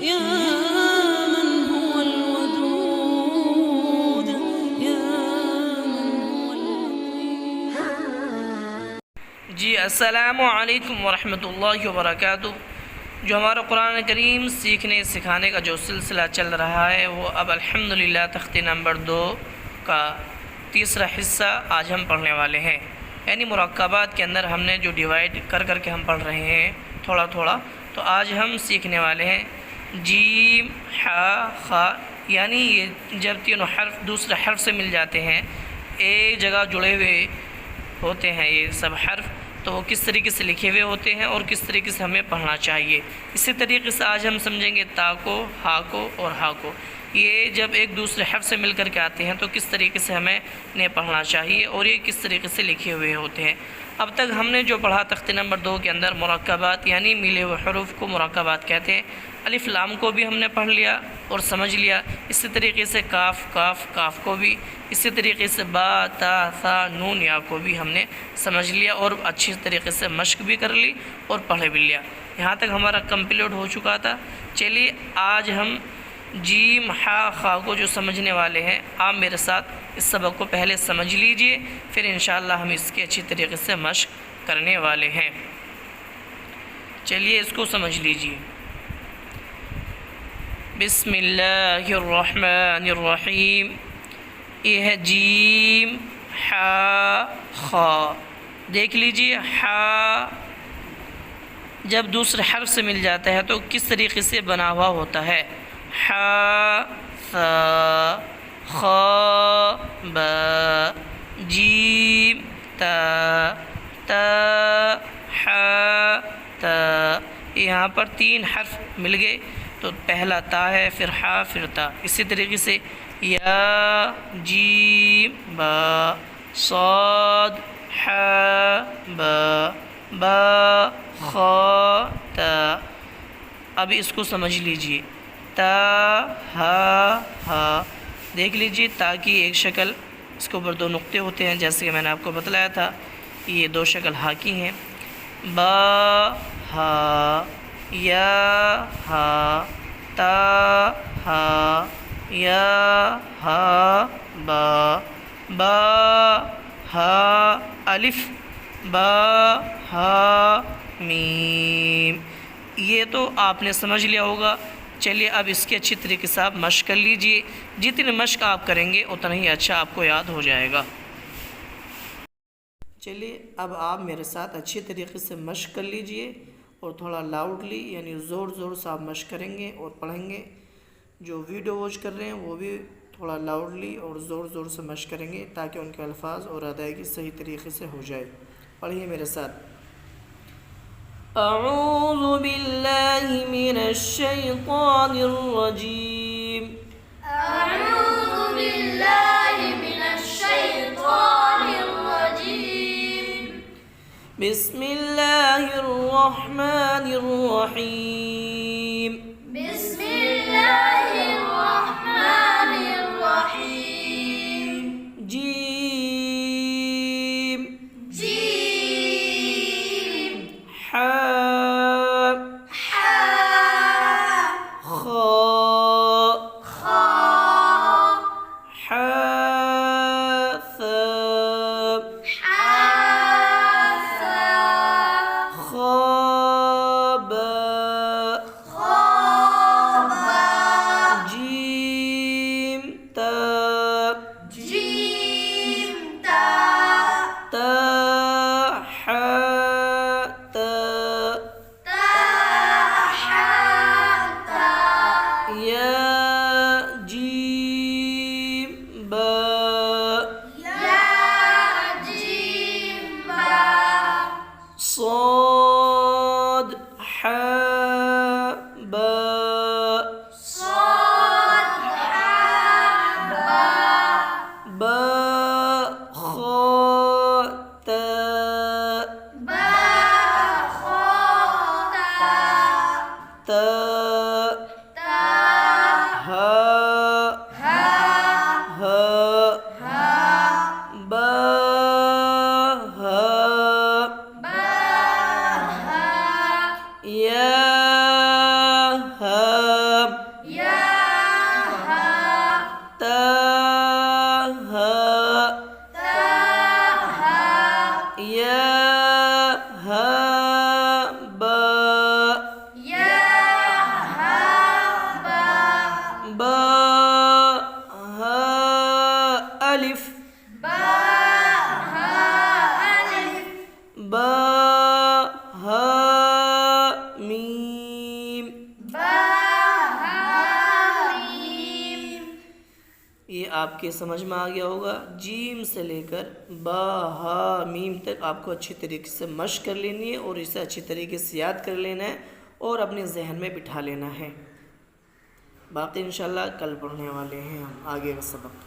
يا من هو الودود يا من هو اللطيف. جی السلام علیکم ورحمۃ اللہ وبرکاتہ۔ جو ہمارا قرآن کریم سیکھنے سکھانے کا جو سلسلہ چل رہا ہے وہ اب الحمدللہ تختی نمبر 2 کا تیسرا حصہ آج ہم پڑھنے والے ہیں۔ یعنی مرکبات کے اندر ہم نے جو ڈیوائڈ کر کے ہم پڑھ رہے ہیں تھوڑا تھوڑا، تو آج ہم سیکھنے والے ہیں جیم حا خا، یعنی یہ جب تینوں حرف دوسرے حرف سے مل جاتے ہیں، ایک جگہ جڑے ہوئے ہوتے ہیں یہ سب حرف، تو وہ کس طریقے سے لکھے ہوئے ہوتے ہیں اور کس طریقے سے ہمیں پڑھنا چاہیے۔ اسی طریقے سے آج ہم سمجھیں گے تا کو، ہا کو اور ہا کو، یہ جب ایک دوسرے حرف سے مل کر کے آتے ہیں تو کس طریقے سے ہمیں انہیں پڑھنا چاہیے اور یہ کس طریقے سے لکھے ہوئے ہوتے ہیں۔ اب تک ہم نے جو پڑھا تختی نمبر 2 کے اندر مرکبات یعنی ملے ہوئے حروف کو مرکبات کہتے ہیں۔ الف لام کو بھی ہم نے پڑھ لیا اور سمجھ لیا، اسی طریقے سے کاف کاف کو بھی، اسی طریقے سے با تا ثا نون یا کو بھی ہم نے سمجھ لیا اور اچھی طریقے سے مشق بھی کر لی اور پڑھ بھی لیا۔ یہاں تک ہمارا کمپلیٹ ہو چکا تھا۔ چلیے آج ہم جیم حا خا کو جو سمجھنے والے ہیں، آپ میرے ساتھ اس سبق کو پہلے سمجھ لیجئے، پھر انشاءاللہ ہم اس کی اچھی طریقے سے مشق کرنے والے ہیں۔ چلیے اس کو سمجھ لیجئے۔ بسم اللہ الرحمن الرحیم۔ یہ ہے جیم حا خا، دیکھ لیجئے حا جب دوسرے حرف سے مل جاتا ہے تو کس طریقے سے بنا ہوا ہوتا ہے۔ حا ثا خا با جیم تا تا حا تا، یہاں پر 3 حرف مل گئے تو پہلا تا ہے، پھر حا پھر تا۔ اسی طریقے سے یا جیم با صاد حا با با خا تا۔ اب اس کو سمجھ لیجئے تا ہا ہا، دیکھ لیجئے تا کی ایک شکل، اس کے اوپر 2 نقطے ہوتے ہیں جیسے کہ میں نے آپ کو بتلایا تھا، یہ 2 شکل ہا کی ہیں۔ با ہا یا ہا تا ہا یا ہا با با ہا الف با ہا میم۔ یہ تو آپ نے سمجھ لیا ہوگا۔ چلیے اب اس کی اچھی طریقے سے آپ مشق کر لیجئے، جتنی مشق آپ کریں گے اتنا ہی اچھا آپ کو یاد ہو جائے گا۔ چلیے اب آپ میرے ساتھ اچھی طریقے سے مشق کر لیجئے اور تھوڑا لاؤڈلی یعنی زور سے آپ مشق کریں گے اور پڑھیں گے۔ جو ویڈیو واچ کر رہے ہیں وہ بھی تھوڑا لاؤڈلی اور زور سے مشق کریں گے تاکہ ان کے الفاظ اور ادائیگی صحیح طریقے سے ہو جائے۔ پڑھیے میرے ساتھ۔ اعوذ باللہ من الشیطان الرجیم۔ أعوذ بالله من الشيطان الرجيم. بسم اللہ الرحمن الرحیم۔ بسم الله الرحمن الرحيم. جیم جيم حا حا خا خا حا ثا حا ثا خا با خا با جیم تا جيم تا تا حا تا تا حا تا یا جیم با يا جيم با صاد حا با صاد حا با با خا تا با خا تا تا تا ہا ها ہا ها با ہا با ها یا ہا با ہا میم. یہ آپ کے سمجھ میں آ گیا ہوگا. جیم سے لے کر با ہا میم تک آپ کو اچھی طریقے سے مشق کر لینی ہے اور اسے اچھی طریقے سے یاد کر لینا ہے اور اپنے ذہن میں بٹھا لینا ہے. باقی انشاءاللہ کل پڑھنے والے ہیں ہم آگے کا سبق.